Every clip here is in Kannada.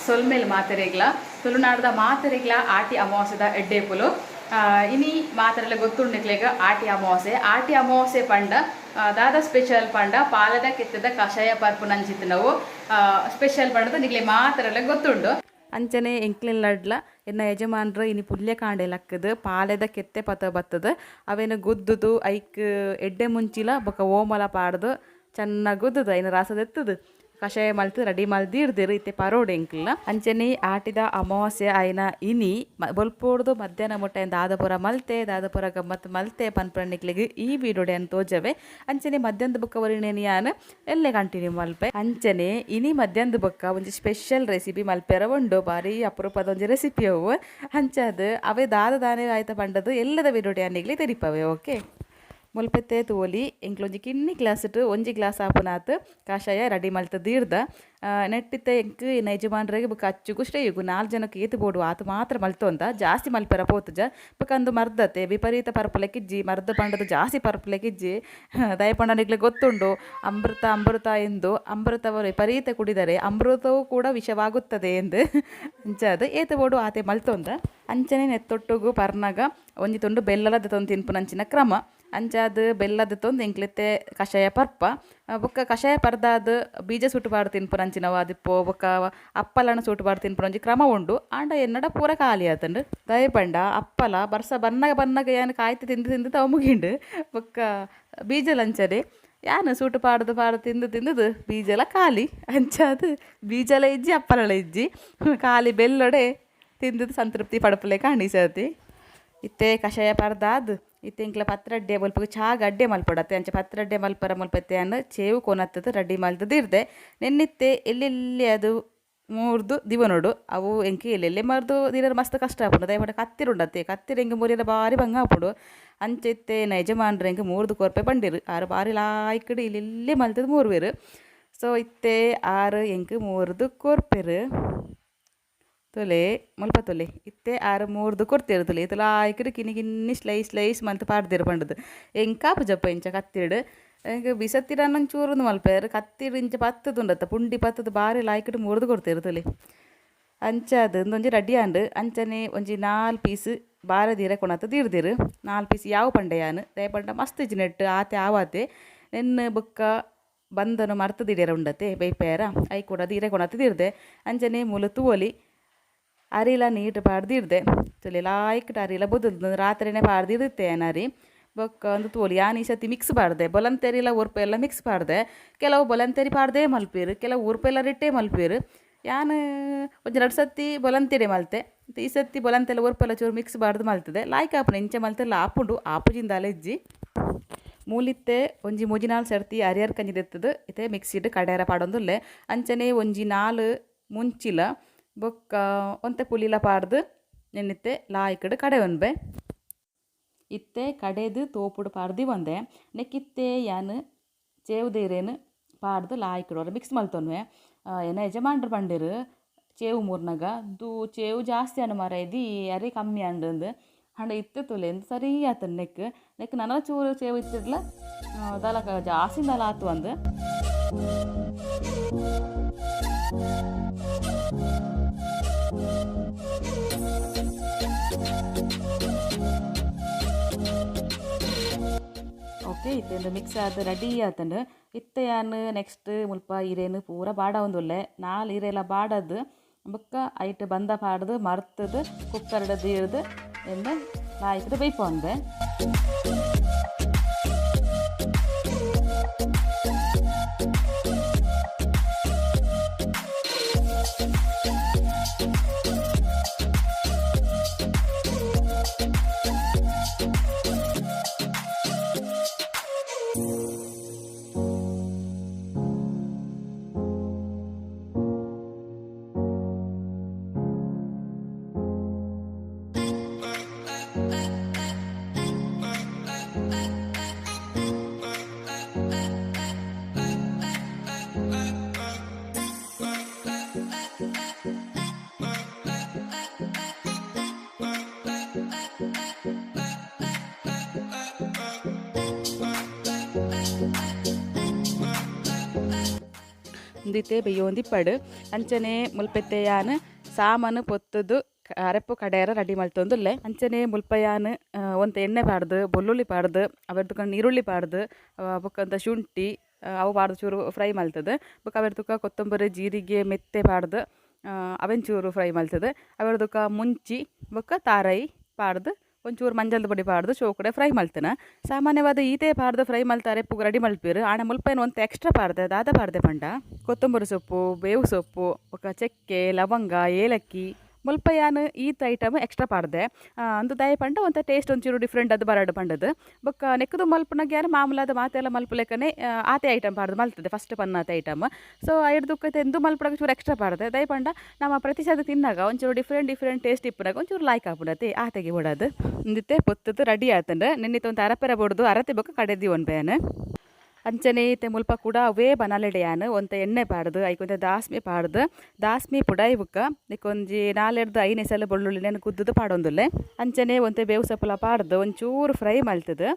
ಸೊಲ್ಮೇಲೆ ಮಾತೆರೆಗ್ಲ ತುಳುನಾಡದ ಮಾತೆರೆಗ್ಲ ಆಟಿ ಅಮಾವಾಸ್ಯದ ಎಡ್ಡೆಪುಲು ಇನಿ ಮಾತೆರೆಲ್ಲ ಗೊತ್ತುಂಡಿಕ್ಲೆಗ ಆಟಿ ಅಮಾವಾಸ್ಯೆ ಪಂಡ ದಾದ ಸ್ಪೆಷಲ್ ಪಂಡ ಪಾಲದ ಕೆತ್ತದ ಕಷಾಯ ಪರ್ಪು ನಂಚಿತ್ತು ನಾವು ಸ್ಪೆಷಲ್ ಪಂಡದ ನಿಕ್ಲೆ ಮಾತೆರೆಲ್ಲ ಗೊತ್ತುಂಡು ಅಂಚನೆ ಎಂಕ್ಲೆಲ್ಲಡ್ಲ ಎನ್ನ ಯಜಮಾನ್ರು ಇನಿ ಪುಲ್ಯ ಕಾಂಡೆ ಲಕ್ಕದು ಪಾಲೆದ ಕೆತ್ತೆ ಪತ ಬತ್ತದ ಅವೇನು ಗುದ್ದುದು ಐಕ್ ಎಡ್ಡೆ ಮುಂಚಿಲ ಬೊಕ ಓಮಲ ಪಾಡ್ದು ಚೆನ್ನಾಗಿ ಗುದ್ದುದು ಐನ ರಸದೆತ್ತದು ಕಷಾಯ ಮಲ್ತು ರೆಡಿ ಮಲ್ದಿ ಇರ್ದಿರು ಇತ್ತೆ ಪರೋಡೆ ಎಂಕ್ಲ ಅಂಚನೆ ಆಟಿದ ಅಮಾವಾಸ್ಯೆ ಆಯ್ನ ಇನಿ ಬೊಲ್ಪೋಡ್ದು ಮಧ್ಯಾಹ್ನ ಮುಟ್ಟೆ ದಾದಪುರ ಗಮ್ಮತ್ ಮಲ್ತೆ ಪನ್ಪಣ್ಣಿಕ್ಲಿಗೆ ಈ ವಿಡಿಯೋಡೆ ಅಂತ ತೋಜವೆ ಅಂಚನೆ ಮಧ್ಯಾಹ್ನದ ಬುಕ್ಕ ವರಿಣೇನಿಯಾನ ಎಲ್ಲೇ ಕಂಟಿನ್ಯೂ ಮಲ್ಪೆ ಅಂಚನೆ ಇನಿ ಮಧ್ಯಾಹ್ನದ ಬುಕ್ಕ ಒಂಜಿ ಸ್ಪೆಷಲ್ ರೆಸಿಪಿ ಮಲ್ಪೆರ ಉಂಡು ಬಾರಿ ಅಪರೂಪದ ಒಂಜಿ ರೆಸಿಪಿ ಅವು ಅಂಚದು ಅವೇ ದಾನೆ ಆಯ್ತ ಪಂಡದು ಎಲ್ಲದ ವಿಡಿಯೋಡೆ ಅನ್ನಿಗ್ಲಿ ತೆರಿಪವೆ ಓಕೆ ಮುಲ್ಪೆತ್ತೆ ತೋಲಿ ಎಂಕ್ಲೊಂಜಿ ಕಿನ್ನಿ ಗ್ಲಾಸ್ ಇಟ್ಟು ಒಂಜಿ ಗ್ಲಾಸ್ ಆಪುನಾತ್ ಕಷಾಯ ರೆಡಿ ಮಲ್ತದ್ದು ಇರ್ದ ನೆಟ್ಟಿತ್ತೆ ಎಂಕ್ ಯಜಮಾನ್ರಿಗೆ ಬುಕ್ಕ ಅಚ್ಚುಗು ಸ್ಟೇಯುಗು 4 ಜನಕ್ಕೆ ಏತು ಬೋಡು ಆತು ಮಾತ್ರ ಮಲ್ತೊಂದ ಜಾಸ್ತಿ ಮಲ್ಪೆರ ಪೋತುಜ ಬುಕ್ಕಂದು ಮರ್ದತೆ ವಿಪರೀತ ಪರ್ಪಲೆಕ್ಕಿಜ್ಜಿ ಮರ್ದ ಪಂಡದು ಜಾಸ್ತಿ ಪರ್ಪಲೆಕ್ಕಿಜ್ಜಿ ದಯಪಂಡನಿಗ್ಲೆ ಗೊತ್ತುಂಡು ಅಮೃತ ಎಂದು ಅಮೃತವರು ವಿಪರೀತ ಕುಡಿದರೆ ಅಮೃತವೂ ಕೂಡ ವಿಷವಾಗುತ್ತದೆ ಎಂದು ಅಂಚದು ಏತು ಬೋಡು ಆತೆ ಮಲ್ತೊಂದ ಅಂಚನೆ ನೆತ್ತೊಟ್ಟುಗು ಪರ್ನಾಗ ಒಂಜಿ ತುಂಡು ಬೆಲ್ಲದ ತೊಂದು ತಿನ್ಪುನಂಚಿನ ಕ್ರಮ ಅಂಚಾದ ಬೆಲ್ಲದ ತೊಂದು ಎಂಕ್ಲೆತ್ತೆ ಕಷಾಯ ಪರ್ಪ ಬೊಕ್ಕ ಕಷಾಯ ಪರ್ದಾದ ಬೀಜ ಸುಟ್ಟುಪಾಡು ತಿನ್ಪುನಂಚಿನವ ಅದಿಪ್ಪೋ ಬೊಕ್ಕ ಅಪ್ಪಲನ ಸುಟ್ಟುಪಾಡು ತಿನ್ಪುನಂಚಿ ಕ್ರಮ ಉಂಡು ಆಂಡ ಎನ್ನಡ ಪೂರ ಖಾಲಿ ಆತಂಡು ದಯಪಂಡ ಅಪ್ಪಲ ಬರ್ಸ ಬನ್ನಗ ಏನು ಕಾಯ್ತು ತಿಂದು ತವ ಮುಗಿಂಡು ಬೊಕ್ಕ ಬೀಜ ಲಂಚದೆ ಯಾನು ಸೂಟು ಪಾಡು ತಿಂದು ಬೀಜಲ ಖಾಲಿ ಅಂಚಾದು ಬೀಜಲ ಇಜ್ಜಿ ಅಪ್ಪಲ ಇಜ್ಜಿ ಖಾಲಿ ಬೆಲ್ಲೊಡೆ ತಿಂದು ಸಂತೃಪ್ತಿ ಪಡಪಲೆ ಕಾಣಿಸತಿ ಇತ್ತೆ ಕಷಾಯ ಪರ್ದಾದ್ ಇತ್ತೆ ಇಂಕ್ಲ ಪತ್ರಡ್ಡೆ ಮಲ್ಪಗೆ ಚಾ ಗಡ್ಡೆ ಮಲ್ಪಡತ್ತೆ ಅಂಚೆ ಪತ್ರಡ್ಡೆ ಮಲ್ಪತ್ತೆ ಅನ್ನ ಚೇವು ಕೊನತ್ತದು ರೆಡಿ ಮಲ್ತದ್ದು ಇರ್ದೆ ನೆನ್ನಿತ್ತೆ ಎಲ್ಲೆಲ್ಲಿ ಅದು ಮೂರ್ದು ದಿವನೋಡು ಅವು ಎಂಕಿ ಎಲ್ಲೆಲ್ಲೆ ಮರ್ದು ದಿನ ಮಸ್ತ್ ಕಷ್ಟ ಆಪುಂಡು ದಯಮಾಡಿ ಕತ್ತಿರುಂಡತ್ತೆ ಕತ್ತಿರ ಎಂಗೆ ಮುರಿಯಲ್ಲ ಬಾರಿ ಭಂಗ ಆಪುಂಡು ಅಂಚೆತ್ತೆ ಯಜಮಾನ್ರು ಎಂಗೆ 3 ಕೊರ್ಪೆ ಬಂದಿರು ಆರು ಬಾರಿ ಲಾಯ್ಕಡು ಇಲ್ಲೆಲ್ಲೇ ಮಲ್ತದ್ದು 3 ಬೇರು ಸೊ ಇತ್ತೆ ಆರು ಎಂಕ್ 3 ಕೊರ್ಪೆರು ತೊಲೆ ಮುಲ್ಪ ತೊಲೆ ಇತ್ತೆ ಆರು 3 ಕೊಡ್ತಿರು ತೊಲೆ ಇದು ಲಾಯ್ಕರು ಕಿನ್ನಿ ಸ್ಲೈಸ್ ಮಂತ್ ಪಾಡ್ದಿರು ಪಂಡದು ಎಂಕಾಪು ಜಪ್ಪ ಇಂಚ ಕತ್ತಿಡು ಎಂಗೆ ಬಿಸತ್ತಿರ ಅನ್ನಂಗೆ ಚೂರು ಮಲ್ಪೇರು ಕತ್ತಿಡು ಇಂಚ ಪತ್ತದುಂಡತ್ತ ಪುಂಡಿ ಪತ್ತದು ಬಾರಿ ಲಾಯ್ಕಡು 3 ಕೊಡ್ತಿರು ತೊಲೆ ಅಂಚದು ಒಂದೊಂಜಿ ರೆಡಿ ಆಂಡು ಅಂಚನೆ ಒಂಜಿ 4 ಪೀಸ್ ಬಾರದೀರ ಕೊಣತ್ತದು ಇರ್ದಿರು 4 ಪೀಸ್ ಯಾವ ಪಂಡೆಯಾನು ದಯಪಂಡ ಮಸ್ತ್ ನೆಟ್ಟು ಆತೆ ಆವಾತೆ ನೆನ್ನು ಬುಕ್ಕ ಬಂದನು ಮರ್ತದಿಡ್ಯಾರ ಉಂಡತೆ ಬೈಪೇರ ಐ ಕೂಡ ದೀರೆ ಕೊಣತ್ತದು ಇರ್ದೆ ಅಂಚನೆ ಮುಲು ತೂವಲಿ ಅರಿಲ ನೀಟ್ ಪಾಡ್ದಿರ್ದೆ ತೊಲೆ ಲಾಯ್ಕಟ್ ಅರಿಲ ಬೊದ್ದು ರಾತ್ರಿನೇ ಪಾಡ್ದಿರುತ್ತೆ ಅರಿ ಬೊಕ್ಕ ಒಂದು ತೋಲಿ ಯಾನು ಈ ಸತಿ ಮಿಕ್ಸ್ ಪಾಡ್ದೆ ಬೊಲಂತೆರಿಲ ಉರ್ಪೆ ಎಲ್ಲ ಮಿಕ್ಸ್ ಪಾಡ್ದೆ ಕೆಲವು ಬೊಲಂತೆರಿ ಪಾಡ್ದೇ ಮಲ್ಪೀರು ಕೆಲವು ಉರ್ಪೆಲ್ಲ ರಿಟ್ಟೆ ಮಲ್ಪೀರು ಯಾನು ಒಂದು 2 ಸತಿ ಬೊಲಂತೆಡೆ ಮಲ್ತೆ ಈ ಸತಿ ಬೊಲಂತೆಲ್ಲ ಉರ್ಪೆಲ್ಲ ಚೂರು ಮಿಕ್ಸ್ ಪಾಡ್ದು ಮಲ್ತದೆ ಲಾಯ್ಕ ಆಪುನ ಇಂಚೆ ಮಲ್ತೆಲ್ಲ ಆಪುಂಡು ಆಪುಜಿಂದ ಇಜ್ಜಿ ಮೂಲಿತ್ತೆ ಒಂಜಿ 3-4 ಸರ್ತಿ ಅರಿಯರ್ ಕಂಜಿದೆತ್ತದು ಇತ್ತೆ ಮಿಕ್ಸಿಡ್ ಕಡೆಯರ ಪಾಡೊಂದುಲ್ಲೆ ಅಂಚನೆ ಒಂಜಿ 4 ಮುಂಚಿಲ ಬೊಕ್ಕ ಒಂತೆ ಪುಲಿಲ ಪಾಡ್ದು ನೆನ್ನಿತ್ತೆ ಲಾಯ್ಕಡು ಕಡೆ ಒಂಬೆ ಇತ್ತೆ ಕಡೆದು ತೋಪುಡು ಪಾಡ್ದು ಒಂದೆ ನೆಕ್ಕಿತ್ತೆ ಯಾನು ಚೇವುದೇರೇನು ಪಾಡ್ದು ಲಾಯ್ಕಡು ಮಿಕ್ಸ್ ಮಲ್ತೊನ್ವೆ ಏನ ಯಜಮಾನ್ರು ಬಂಡಿರು ಚೇವು ಮೂರ್ನಾಗ ಚೇವು ಜಾಸ್ತಿ ಅನ್ನು ಮರ ಇದ್ದಿ ಅರಿ ಕಮ್ಮಿ ಅಂಡು ಹಂಡ ಇತ್ತೆ ತೊಲೆ ಎಂದು ಸರಿ ಆತನ ನೆಕ್ ನನ್ನ ಚೂರು ಚೇವು ಇತ್ತಿರ್ಲ ದಲ ಜಾಸ್ತಿ ದಲ ಆತು ಅಂದು ಓಕೆ ಇತ್ತೆಂದು ಮಿಕ್ಸ್ ಆದ ರೆಡಿ ಆತಂಡು ಇತ್ತೆ ಯಾನು ನೆಕ್ಸ್ಟ್ ಮುಲ್ಪ ಇರೇನು ಪೂರ ಬಾಡ ಒಂದುಲ್ಲೆ 4 ಇರೆಲ್ಲ ಬಾಡದು ಬೊಕ್ಕ ಐಟ್ ಬಂದ ಪಾಡ್ದು ಮರ್ತದು ಕುಕ್ಕರ್ಡದು ಇರ್ದು ಎಂದು ಲಾಯ್ಕದು ಬೈಪೊಂದೆ ಉಂದಿತ್ತೆ ಬೇಯೊಂದಿಪ್ಪಡು ಅಂಚನೆ ಮುಲ್ಪೆತ್ತೆಯಾನ್ ಸಾಮಾನು ಪೊತ್ತದು ಅರೆಪ್ಪು ಕಡೆಯರ ರೆಡಿ ಮಲ್ತೊಂದುಲ್ಲೆ ಅಂಚನೆ ಮುಲ್ಪಯಾನ್ ಒಂತ ಎಣ್ಣೆ ಪಾಡ್ದು ಬೆಳ್ಳುಳ್ಳಿ ಪಾಡ್ದು ಅವರ್ದುಕ ಈರುಳ್ಳಿ ಪಾಡ್ದು ಬೊಕ್ಕಂತ ಶುಂಠಿ ಅವು ಪಾಡ್ದು ಚೂರು ಫ್ರೈ ಮಲ್ತದೆ ಬೊಕ್ಕ ಅವರ್ದುಕ ಕೊತ್ತಂಬರಿ ಜೀರಿಗೆ ಮೆತ್ತೆ ಪಾಡ್ದು ಅವೆನ್ ಚೂರು ಫ್ರೈ ಮಲ್ತದೆ ಅವರ್ದುಕ ಮುಂಚಿ ಬೊಕ್ಕ ತಾರೈ ಪಾಡ್ದು ಒಂಚೂರು ಮಂಜಲ್ದ ಪೊಡಿ ಪಾಡ್ದು ಚೋಕಡೆ ಫ್ರೈ ಮಲ್ತನ ಸಾಮಾನ್ಯವಾದ ಈತೆ ಪಾಡ್ದು ಫ್ರೈ ಮಲ್ತಾರೆ ಪುಗ್ ರೆಡಿ ಮಲ್ಪೇರು ಆಣ ಮುಲ್ಪೇನು ಒಂದು ಎಕ್ಸ್ಟ್ರಾ ಪಾಡ್ದೆ ದಾದ ಪಾಡ್ದೆ ಪಂಡ ಕೊತ್ತಂಬರಿ ಸೊಪ್ಪು ಬೇವು ಸೊಪ್ಪು ఒక ಚಕ್ಕೆ ಲವಂಗ ಏಲಕ್ಕಿ ಮುಲ್ಪಯಾನು ಈತ ಐಟಮ್ ಎಕ್ಸ್ಟ್ರಾ ಪಾಡ್ದೆ ಅಂದು ದಯ ಪಂಡ ಒಂತ ಟೇಸ್ಟ್ ಒಂಚೂರು ಡಿಫ್ರೆಂಟ್ ಅದು ಬರಡು ಪಂಡದು ಬೊಕ್ಕ ನೆಕ್ಕದು ಮಲ್ಪನಾಗ ಯಾರು ಮಾಮೂಲಾದ ಮಾತೆಲ್ಲ ಮಲ್ಪಲೆಕ್ಕನೆ ಆತೆ ಐಟಮ್ ಪಾಡ್ದು ಮಲ್ತದೆ ಫಸ್ಟ್ ಪನ್ನಾತೆ ಐಟಮ್ ಸೊ ಐಡ್ದುಕ್ಕೈತೆ ಎಂದು ಮಲ್ಪಡಾಗ ಚೂರು ಎಕ್ಸ್ಟ್ರಾ ಪಾಡ್ದೆ ದಯ ಪಂಡ ನಮ್ಮ ಪ್ರತಿಸದ ತಿನ್ನಾಗ ಒಂಚೂರು ಡಿಫ್ರೆಂಟ್ ಟೇಸ್ಟ್ ಇಪ್ಪನಾಗ ಒಂಚೂರು ಲೈಕ್ ಆಗ್ಬಿಡತ್ತೆ ಆತೆಗೆ ಬಿಡೋದು ಇಂದಿತ್ತೆ ಪೊತ್ತದು ರೆಡಿ ಆತಂದ್ರೆ ನಿನ್ನಿತ್ತು ಒಂದು ಅರಪೆರ ಬಡ್ದು ಅರತೆ ಬೊಕ್ಕ ಕಡೆದಿ ಒಂದು ಬೇನೆ ಅಂಚನೆ ಇತ್ತೆ ಮುಲ್ಪ ಕೂಡ ಅವೇ ಬನಾಲೆಡೆಯಾನ್ ಒಂತ ಎಣ್ಣೆ ಪಾಡ್ದು ಐಕೊಂತ ದಾಸ್ಮಿ ಪುಡಾಯಿ ಬುಕ್ಕ ನಿಕ್ಕೊಂಜಿ 4-5 ಎಸಲು ಬೆಳ್ಳುಳ್ಳಿನ ಕುದ್ದು ಪಾಡೊಂದುಲ್ಲೆ ಅಂಚನೆ ಒಂತೆ ಬೇವು ಸೊಪ್ಪಲ ಪಾಡ್ದು ಒಂಚೂರು ಫ್ರೈ ಮಲ್ತದು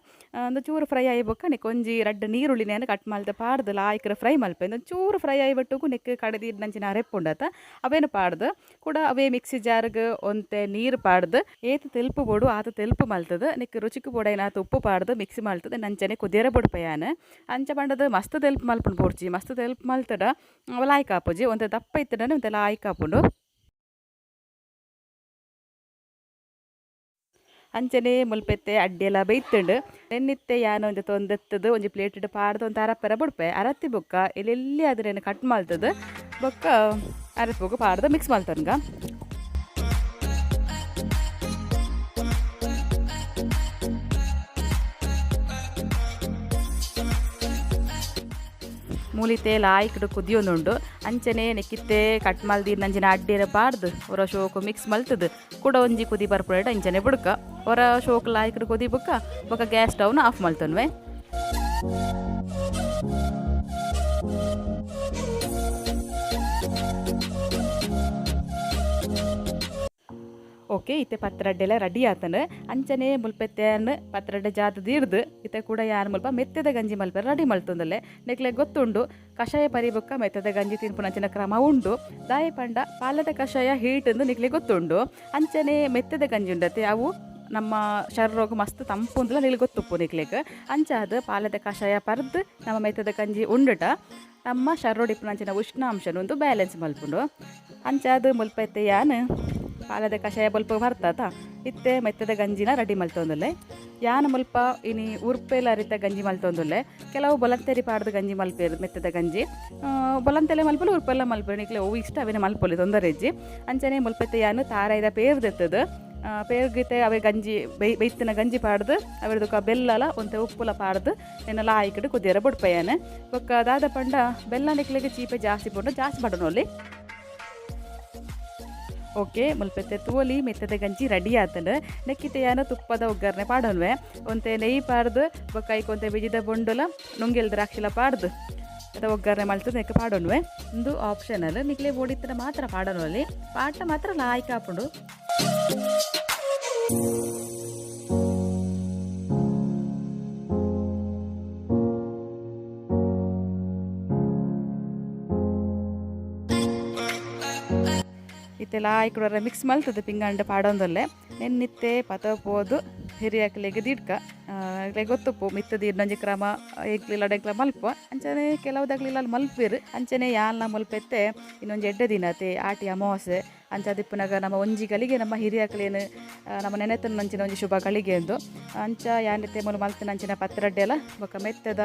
ಒಂದು ಚೂರು ಫ್ರೈ ಆಯಿ ಬುಕ್ಕ ನಿಕ್ಕೊಂಜಿ 2 ನೀರುಳ್ಳಿನ ಕಟ್ ಮಲ್ತ ಪಾಡ್ದು ಲಾಯ್ಕರ ಫ್ರೈ ಮಲ್ಪೆ ಒಂದು ಚೂರು ಫ್ರೈ ಆಯಿ ಬಟ್ಟುಗು ನಿಕ್ಕ ಕಡೆದಿ ನಂಚಿನ ಅರೆಪ್ಪುಂಡತ ಅವೇನು ಪಾಡ್ದು ಕೂಡ ಅವೇ ಮಿಕ್ಸಿ ಜಾರ್ಗ್ ಒಂತೆ ನೀರು ಪಾಡ್ದು ಏತು ತೆಲ್ಪು ಬೋಡು ಆತ ತೆಲ್ಪು ಮಲ್ತದು ನಿಕ್ಕ ರುಚಿಕು ಬೋಡೈನ ಉಪ್ಪು ಪಾಡ್ದು ಮಿಕ್ಸಿ ಮಲ್ತದೆ ನಂಚನೆ ಕುದಿಯರ ಬುಡ್ಪಯಾನ ಅಂಚ ಪಂಡದು ಮಸ್ತ್ ತೆಲ್ಪು ಮಲ್ಪುಂಡು ಪೋಡ್ಚಿ ಮಸ್ತ್ ತೆಲ್ಪು ಮಲ್ತಡ ಲಾಯ್ಕ್ ಆಪುಜಿ ಒಂತೆ ದಪ್ಪ ಇತ್ತಡನೆ ಒಂತೆ ಲಾಯ್ಕ್ ಆಪುಂಡು ಅಂಚನೆ ಮುಲ್ಪೆತ್ತೆ ಅಡ್ಡಿಯೆಲ್ಲ ಬೈತುಂಡು ನೆನ್ನಿತ್ತೆ ಯಾನು ಒಂಜಿ ತೊಂದೆತ್ತದು ಒಂಜಿ ಪ್ಲೇಟ್ ಪಾಡ್ದು ಒಂದು ಅರಪ್ಪೆರ ಬುಡ್ಪೆ ಅರತ್ತಿ ಬೊಕ್ಕ ಎಲ್ಲೆಲ್ಲಿ ಅದ್ರೇನು ಕಟ್ ಮಲ್ತದು ಬೊಕ್ಕ ಅರತ್ತಿ ಬೊಕ್ಕ ಪಾಡ್ದು ಮಿಕ್ಸ್ ಮಲ್ತನ್ಗ ಮೂಲಿತೆ ಲಾಯ್ಕಡು ಕುದಿಯೊಂದುಂಡು ಅಂಚನೆ ನೆಕ್ಕಿತ್ತೆ ಕಟ್ ಮಲ್ದಿ ನಂಜಿನ ಅಡ್ಡಿರ ಪಾಡ್ದು ಹೊರ ಶೋಕು ಮಿಕ್ಸ್ ಮಲ್ತದು ಕೂಡ ಒಂಜಿ ಕುದಿ ಬರ್ಪುಡ ಅಂಚನೆ ಬುಡ್ಕ ಹೊರ ಶೋಕು ಲಾಯ್ಕಡು ಕುದಿ ಬೊಕ್ಕ ಗ್ಯಾಸ್ ಸ್ಟವ್ನ ಆಫ್ ಮಲ್ತನ್ವೆ ಓಕೆ ಇತ್ತೆ ಪತ್ರಡ್ಡೆಲ್ಲ ರೆಡಿ ಆತಂದ್ರೆ ಅಂಚನೆ ಮುಲ್ಪೆತ್ತೆಯನ್ನು ಪತ್ರಡ್ಡೆ ಜಾತದ ಹಿಡ್ದು ಇತ್ತೆ ಕೂಡ ಯಾರು ಮುಲ್ಪ ಮೆತ್ತದ ಗಂಜಿ ಮಲ್ಪ ರೆಡಿ ಮಲ್ತೊಂದಲ್ಲೇ ನೆಕ್ಲೆ ಗೊತ್ತುಂಡು ಕಷಾಯ ಪರಿಬೊಕ್ಕ ಮೆತ್ತದ ಗಂಜಿ ತಿನ್ಪುನಂಚಿನ ಕ್ರಮ ಉಂಡು ದಾಯಿ ಪಂಡ ಪಾಲದ ಕಷಾಯ ಹೀಟಂದು ನಿಕ್ಲೆ ಗೊತ್ತುಂಡು ಅಂಚನೆ ಮೆತ್ತದ ಗಂಜಿ ಉಂಡತೆ ಅವು ನಮ್ಮ ಶರೀರೋಗ ಮಸ್ತ್ ತಂಪುಂದಲ ನಿಲ್ಗೆ ಗೊತ್ತುಪ್ಪು ನಿಕ್ಲೆಗ್ ಅಂಚಾದ ಪಾಲದ ಕಷಾಯ ಪರ್ದು ನಮ್ಮ ಮೆತ್ತದ ಗಂಜಿ ಉಂಡುಟ ನಮ್ಮ ಶರೀರೋಡಿಪ್ಪುನಂಚಿನ ಉಷ್ಣಾಂಶನೊಂದು ಬ್ಯಾಲೆನ್ಸ್ ಮಲ್ಪುಂಡು ಅಂಚಾದ ಮುಲ್ಪೆತ್ತೆ ಯಾನು ಪಾಲದ ಕಷಾಯ ಬಲ್ಪ ಬರ್ತದ ಇತ್ತೆ ಮೆತ್ತದ ಗಂಜಿನ ರೆಡಿ ಮಲ್ತೊಂದುಲ್ಲೆ ಯಾನ ಮುಲ್ಪ ಇನಿ ಉರ್ಪೆಲ ಅರಿತ ಗಂಜಿ ಮಲ್ತೊಂದುಲ್ಲೆ ಕೆಲವು ಬೊಲಂತೆರಿ ಪಾಡ್ದು ಗಂಜಿ ಮಲ್ಪೇರು ಮೆತ್ತದ ಗಂಜಿ ಬೊಲಂತೆಲೆ ಮಲ್ಪಲು ಉರ್ಪೆಲ್ಲ ಮಲ್ಪೇರು ನಿಕ್ಲೆ ಅವು ಇಷ್ಟ ಅವೇನೆ ಮಲ್ಪೊಲಿ ತೊಂದರೆ ಇಜ್ಜಿ ಅಂಚನೆ ಮುಲ್ಪೆತ್ತೆ ಯಾನು ತಾರೈದ ಪೇರ್ದೆತ್ತದು ಪೇರ್ಗಿತೆ ಅವೇ ಗಂಜಿ ಬೈತ್ತಿನ ಗಂಜಿ ಪಾಡ್ದು ಅವರದಕ್ಕ ಬೆಲ್ಲಲ ಒಂತೆ ಉಪ್ಪುಲ ಪಾಡ್ದು ನೆನ್ನೆಲ್ಲ ಆಯ್ಕಡು ಕುದಿಯರ ಬುಡ್ಪಯ್ಯಾನೆ ಬೊಕ್ಕ ದಾದ ಪಂಡ ಬೆಲ್ಲ ನಿಕ್ಲೆಗೆ ಚೀಪೆ ಜಾಸ್ತಿ ಪುಂಡು ಜಾಸ್ತಿ ಪಡೋನಲ್ಲಿ ಓಕೆ ಮುಲ್ಪೆತ್ತೆ ತೋಲಿ ಮೆತ್ತದ ಗಂಜಿ ರೆಡಿ ಆತಂಡು ನೆಕ್ಕಿತೆ ಯಾನು ತುಪ್ಪದ ಒಗ್ಗರಣೆ ಪಾಡೋನ್ವೆ ಒಂತೆ ನೆಯ್ಯಿ ಪಾಡ್ದು ಬೊಕ್ಕ ಐಕೊಂತೆ ಬಿಜಿದ ಬೊಂಡುಲ ನುಂಗೆಲ್ ದ್ರಾಕ್ಷಿಲ ಪಾಡ್ದು ಅದ ಒಗ್ಗರಣೆ ಮಲ್ತದ ನೆಕ್ಕ ಪಾಡೋನ್ವೆ ಒಂದು ಆಪ್ಷನಲ್ ನಿಕ್ಲೆ ಬೋಡಿತ್ತನ ಮಾತ್ರ ಪಾಡೋನಲ್ಲಿ ಪಾಟ ಮಾತ್ರ ಲಾಯ್ಕ್ ಆಪುಂಡು ಇತ್ತೆಲ್ಲ ಆಯ್ಕೊಡ್ರೆ ಮಿಕ್ಸ್ ಮಲ್ತದೆ ಪಿಂಗಂಡು ಪಾಡೊಂದಲ್ಲೇ ನೆನ್ನಿತ್ತೆ ಪತಪೋದು ಹಿರಿಯಾಕ್ಲೆಗೆ ದಿಡ್ಕ ಗೊತ್ತುಪ್ಪು ಮಿತ್ತದ ಇನ್ನೊಂಜಿ ಕ್ರಮ ಏಗ್ಲಿಲ್ಲ ಡೆಗ್ಲ ಮಲ್ಪ ಅಂಚನೆ ಕೆಲವುದಾಗ್ಲಿಲ್ಲ ಮಲ್ಪೇರು ಅಂಚನೆ ಯಾಲ್ನ ಮಲ್ಪೆತ್ತೆ ಇನ್ನೊಂದು ಎಡ್ಡೆ ದಿನತೆ ಆಟಿ ಅಮಾವಾಸ್ಯೆ ಅಂಚದಿಪ್ಪನಾಗ ನಮ್ಮ ಒಂಜಿಗಳಿಗೆ ನಮ್ಮ ಹಿರಿಯಾಕ್ಲೇನು ನಮ್ಮ ನೆನೆತನ ನಂಚಿನ ಒಂಜಿ ಶುಭ ಗಳಿಗೆ ಎಂದು ಅಂಚ ಯಾನಿತ್ತೆ ಮೂಲ ಮಲ್ತಿನ ಅಂಚಿನ ಪತ್ರಡ್ಡೆ ಎಲ್ಲ ಬೊಕ್ಕ ಮೆತ್ತದ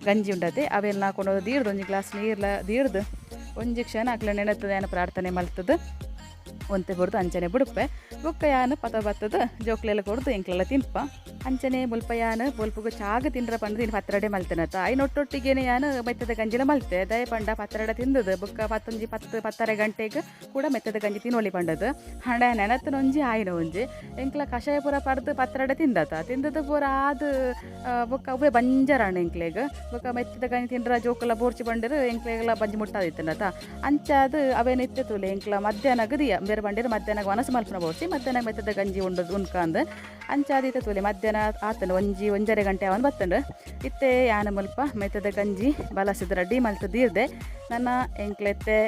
ಗಂಜಿ ಉಂಡತೆ ಅವೆಲ್ಲ ಹಾಕೊಂಡು ದೀರ್ದು ಒಂಜಿ ಗ್ಲಾಸ್ ನೀರ್ಲ ದೀರ್ದು ಒಂಜಿ ಕ್ಷಣ ಅಕ್ಲ ನೆನೆತದ ಏನು ಪ್ರಾರ್ಥನೆ ಮಲ್ತದ ಒಂತೆ ಬಡ್ದು ಅಂಚನೆ ಬುಡುಪೆ ಬೊಕ್ಕ ಯಾನು ಪತ ಬತ್ತದ ಜೋಕ್ಲೆಲ್ಲ ಕೊಡ್ದು ಎಂಕ್ಲೆಲ್ಲ ತಿನ್ಪ ಅಂಚನೆ ಮುಲ್ಪ ಯಾನು ಬೊಲ್ಪುಗ ಚಾಗ ತಿಂದ್ರ ಪಂಡ್ದು ಇನ್ನು ಪತ್ರಡೆ ಮಲ್ತನತ್ತ ಐನೊಟ್ಟೊಟ್ಟಿಗೇನೆ ಯಾನು ಮೆತ್ತದ ಗಂಜಿಲ ಮಲ್ತೆ ದಯ ಪಂಡ ಪತ್ರಡ ತಿಂದದು ಬೊಕ್ಕ 10 ಗಂಟೆಗೆ ಕೂಡ ಮೆತ್ತದ ಗಂಜಿ ತಿನ್ನೋಲಿ ಪಂಡದು ಹಣ ನೆನತನ ಒಂಜಿ ಆಯ್ನ ಒಂಜಿ ಎಂಕ್ಲ ಕಷಾಯ ಪೂರ ಪಡ್ದು ಪತ್ರಡ ತಿಂದದು ಪೂರ ಆದು ಬೊಕ್ಕ ಅವೇ ಬಂಜರಾಣ ಎಂಕ್ಲೆಗ್ ಬೊಕ್ಕ ಮೆತ್ತದ ಗಂಜಿ ತಿಂದ್ರ ಜೋಕಲ್ಲ ಬೋರ್ಚಿ ಬಂಡರು ಎಂಕ್ಲೆಗೆಲ್ಲ ಬಂಜಿ ಮುಟ್ಟಾದಿತ್ತನತ್ತ ಅಂಚಾದು ಅವೇನಿತ್ತು ಎಂಕ್ಲ ಮಧ್ಯಾಹ್ನ ಗದಿಯ ಬೇರೆ ಬಂಡಿರು ಮಧ್ಯಾಹ್ನ ವನಸು ಮಲ್ಪನ ಬೋಸಿ ಮಧ್ಯಾಹ್ನ ಮೆತ್ತದ ಗಂಜಿ ಉಣ್ಕಂದು ಅಂಚಾದೀತ ತೂಲೆ ಮಧ್ಯಾಹ್ನ ಆತನು ಒಂಜರೆ ಗಂಟೆ ಅವನು ಬತ್ತಂಡು ಇತ್ತೆ ಯಾನ ಮುಲ್ಪ ಮೆತ್ತದ ಗಂಜಿ ಬಲಸಿದ ರೆಡಿ ಮಲ್ತದೀರ್ದೆ ನನ್ನ ಎಂಕ್ಲೆತ್ತೆ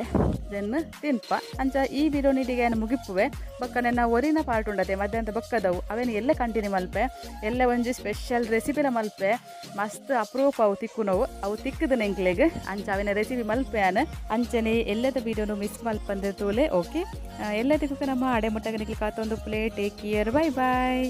ದೆನ್ನು ತಿನ್ಪ ಅಂಚ ಈ ವಿಡಿಯೋ ನೀಡಿಗೆ ಏನು ಮುಗಿಪುವೆ ಬೊಕ್ಕ ನನ್ನ ಒರಿನ ಪಾರ್ಟ್ ಉಂಡತೆ ಮಧ್ಯಾಹ್ನದ ಬೊಕ್ಕದವು ಅವೇನು ಎಲ್ಲ ಕಂಟಿನ್ಯೂ ಮಲ್ಪೆ ಎಲ್ಲ ಒಂಜಿ ಸ್ಪೆಷಲ್ ರೆಸಿಪಿಲ ಮಲ್ಪೆ ಮಸ್ತ್ ಅಪ್ರೂಪ್ ಅವು ತಿಕ್ಕುನವು ಅವು ತಿಕ್ಕದ ಎಂಕ್ಲೆಗ್ ಅಂಚ ಅವಿನ ರೆಸಿಪಿ ಮಲ್ಪೆಯಾನ ಅಂಚನೆ ಎಲ್ಲದ ವಿಡಿಯೋನು ಮಿಸ್ ಮಲ್ಪಂದ್ರೆ ತೋಲೆ ಓಕೆ ಎಲ್ಲದಕ್ಕೂ ನಮ್ಮ ಅಡೆ ಮುಟ್ಟಗನಿಗೆ ಕಾತೊಂದು ಪ್ಲೇಟ್ ಟೇಕ್ ಕೇರ್ ಬೈ ಬಾಯ್.